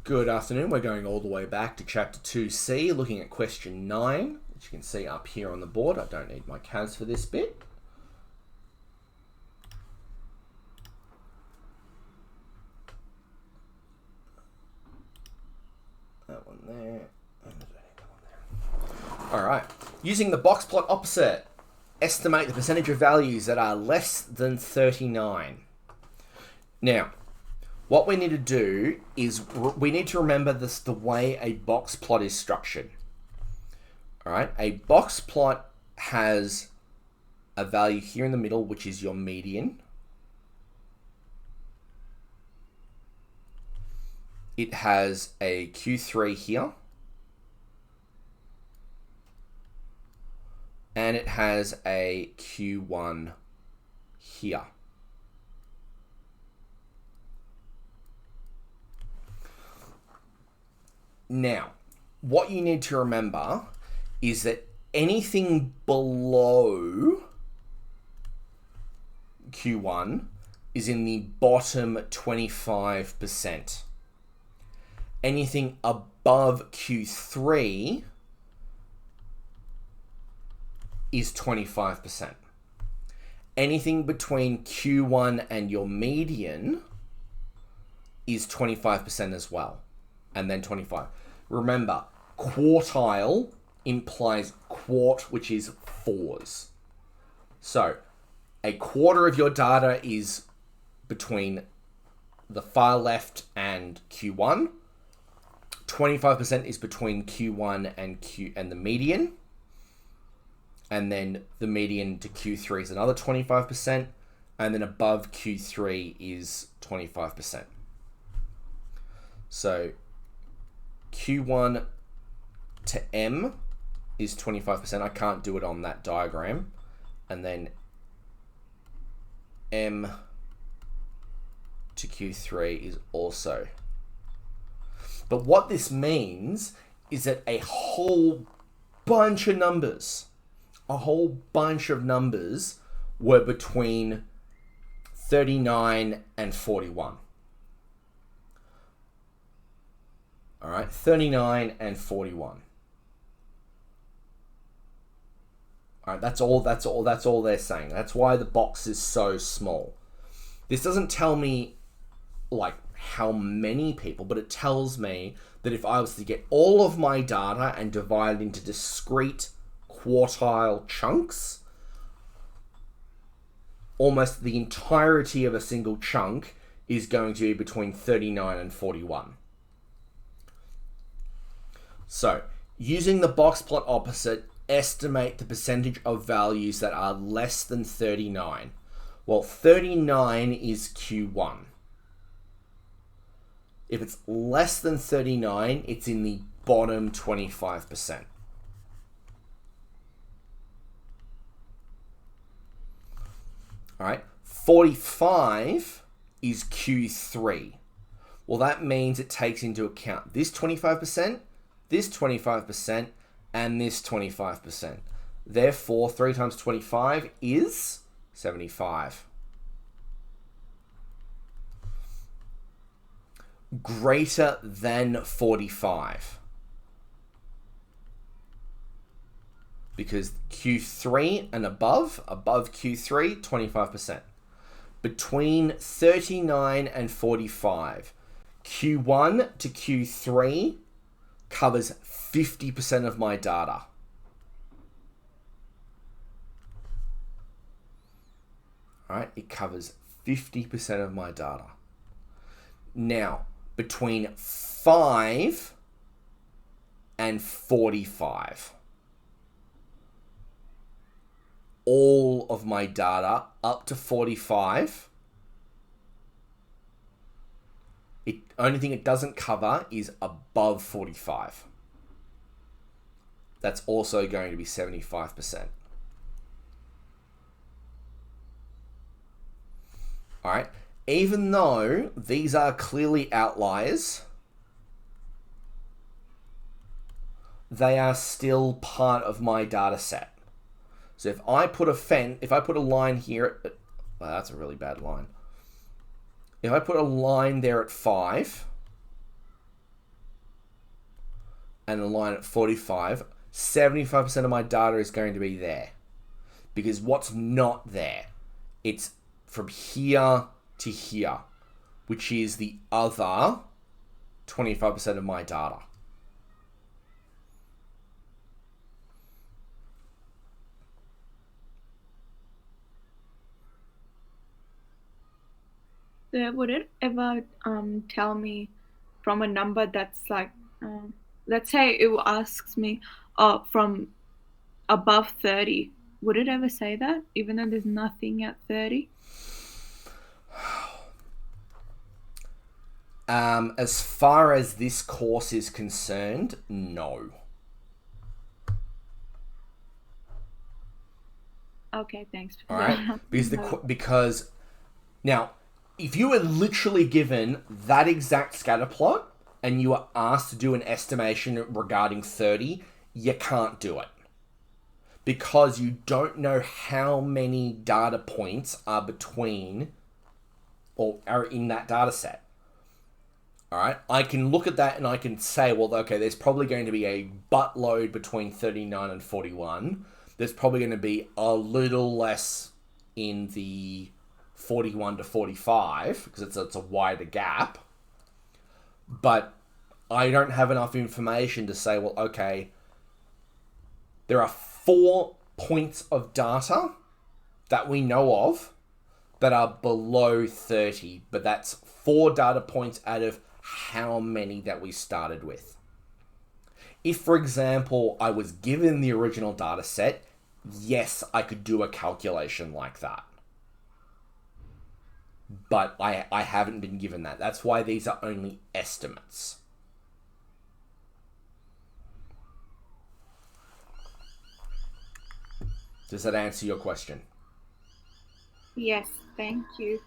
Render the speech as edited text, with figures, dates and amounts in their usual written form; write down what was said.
Good afternoon. We're going all the way back to Chapter 2C, looking at question 9, which you can see up here on the board. I don't need my CAS for this bit. That one there. And that one there. All right. Using the box plot opposite, estimate the percentage of values that are less than 39. Now, what we need to do is we need to remember the way a box plot is structured. All right, a box plot has a value here in the middle, which is your median. It has a Q3 here. And it has a Q1 here. Now, what you need to remember is that anything below Q1 is in the bottom 25%. Anything above Q3 is 25%. Anything between Q1 and your median is 25% as well. And then 25. Remember, quartile implies quart, which is 4s. So, a quarter of your data is between the far left and Q1. 25% is between Q1 and the median. And then the median to Q3 is another 25%. And then above Q3 is 25%. So, Q1 to M is 25%. I can't do it on that diagram. And then M to Q3 is also. But what this means is that a whole bunch of numbers were between 39 and 41. All right, 39 and 41. All right, that's all they're saying. That's why the box is so small. This doesn't tell me like how many people, but it tells me that if I was to get all of my data and divide it into discrete quartile chunks, almost the entirety of a single chunk is going to be between 39 and 41. So, using the box plot opposite, estimate the percentage of values that are less than 39. Well, 39 is Q1. If it's less than 39, it's in the bottom 25%. All right, 45 is Q3. Well, that means it takes into account this 25%, this 25%, and this 25%. Therefore, 3 times 25 is 75. Greater than 45. Because Q3 and above Q3, 25%. Between 39 and 45, Q1 to Q3 covers 50% of my data. All right, it covers 50% of my data. Now, between 5 and 45, all of my data up to 45, the only thing it doesn't cover is above 45. That's also going to be 75%. All right. Even though these are clearly outliers, they are still part of my data set. So if I put a line here, well, that's a really bad line. If I put a line there at 5, and a line at 45, 75% of my data is going to be there. Because what's not there? It's from here to here, which is the other 25% of my data. So would it ever tell me from a number that's like, let's say it asks me from above 30? Would it ever say that, even though there's nothing at 30? As far as this course is concerned, no. Okay, thanks for All right, that. because now, if you were literally given that exact scatter plot and you were asked to do an estimation regarding 30, you can't do it. Because you don't know how many data points are between or are in that data set. All right, I can look at that and I can say, well, okay, there's probably going to be a buttload between 39 and 41. There's probably going to be a little less in the 41 to 45 because it's a wider gap. But I don't have enough information to say, well, okay, there are 4 points of data that we know of that are below 30, but that's 4 data points out of how many that we started with. If, for example, I was given the original data set, yes, I could do a calculation like that. But I haven't been given that. That's why these are only estimates. Does that answer your question? Yes, thank you.